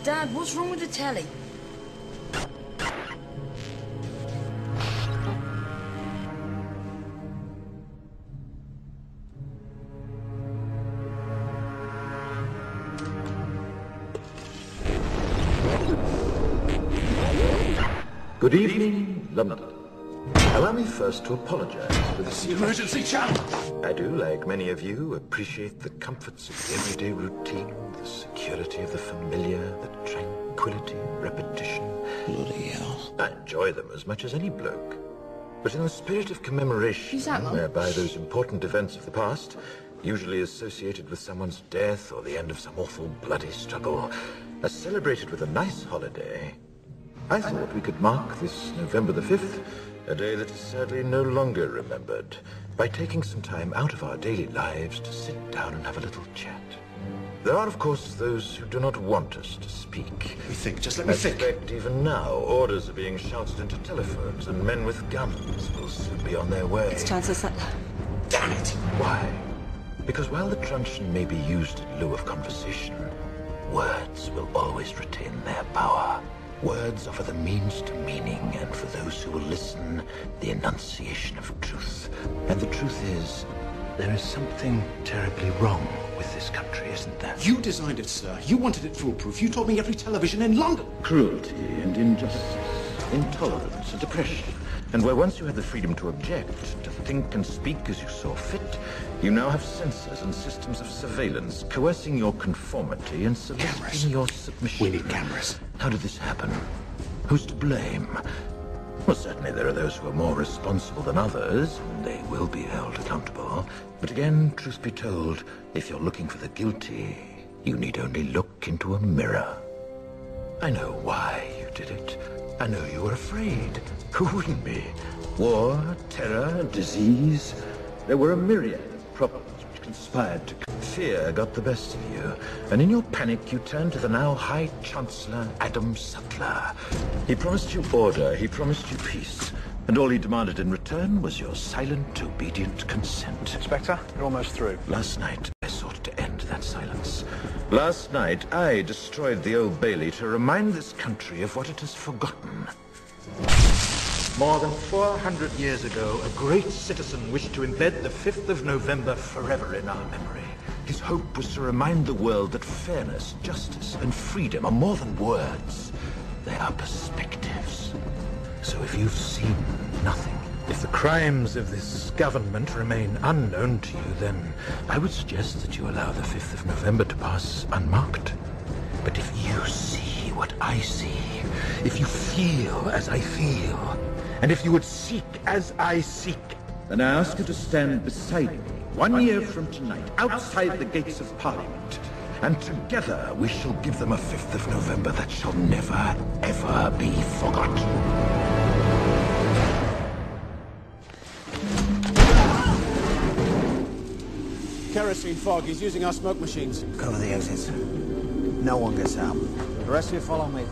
Dad, what's wrong with the telly? Good evening, London. Allow me first to apologize for this emergency channel. I do, like many of you, appreciate the comforts of the everyday routine, the security of the familiar, the tranquility of repetition. Bloody hell. I enjoy them as much as any bloke. But in the spirit of commemoration, whereby those important events of the past, usually associated with someone's death or the end of some awful bloody struggle, are celebrated with a nice holiday, I thought we could mark this November the 5th, a day that is sadly no longer remembered, by taking some time out of our daily lives to sit down and have a little chat. There are, of course, those who do not want us to speak. Just let me think. I suspect even now, orders are being shouted into telephones, and men with guns will soon be on their way. It's Chancellor Sutler. Damn it! Why? Because while the truncheon may be used in lieu of conversation, words will always retain their power. Words offer the means to meaning, and for those who will listen, the enunciation of truth. And the truth is, there is something terribly wrong with this country, isn't there? You designed it, sir. You wanted it foolproof. You told me every television in London. Cruelty and injustice, intolerance and oppression. And where once you had the freedom to object, to think and speak as you saw fit, you now have censors and systems of surveillance coercing your conformity and soliciting your submission. We need cameras. How did this happen? Who's to blame? Well, certainly there are those who are more responsible than others, and they will be held accountable. But again, truth be told, if you're looking for the guilty, you need only look into a mirror. I know why you did it. I know you were afraid. Who wouldn't be? War, terror, disease. There were a myriad of problems which conspired to... Fear got the best of you, and in your panic you turned to the now High Chancellor Adam Sutler. He promised you order, he promised you peace, and all he demanded in return was your silent, obedient consent. Inspector, you're almost through. Last night, I sought to end that silence. Last night, I destroyed the Old Bailey to remind this country of what it has forgotten. More than 400 years ago, a great citizen wished to embed the 5th of November forever in our memory. His hope was to remind the world that fairness, justice, and freedom are more than words. They are perspectives. So if you've seen nothing, if the crimes of this government remain unknown to you, then I would suggest that you allow the 5th of November to pass unmarked. But if you see what I see, if you feel as I feel, and if you would seek as I seek, then I ask you to stand beside me 1 year from tonight, outside the gates of Parliament, and together we shall give them a 5th of November that shall never, ever be forgotten. Kerosene fog. He's using our smoke machines. Cover the exits. No one gets out. The rest of you follow me.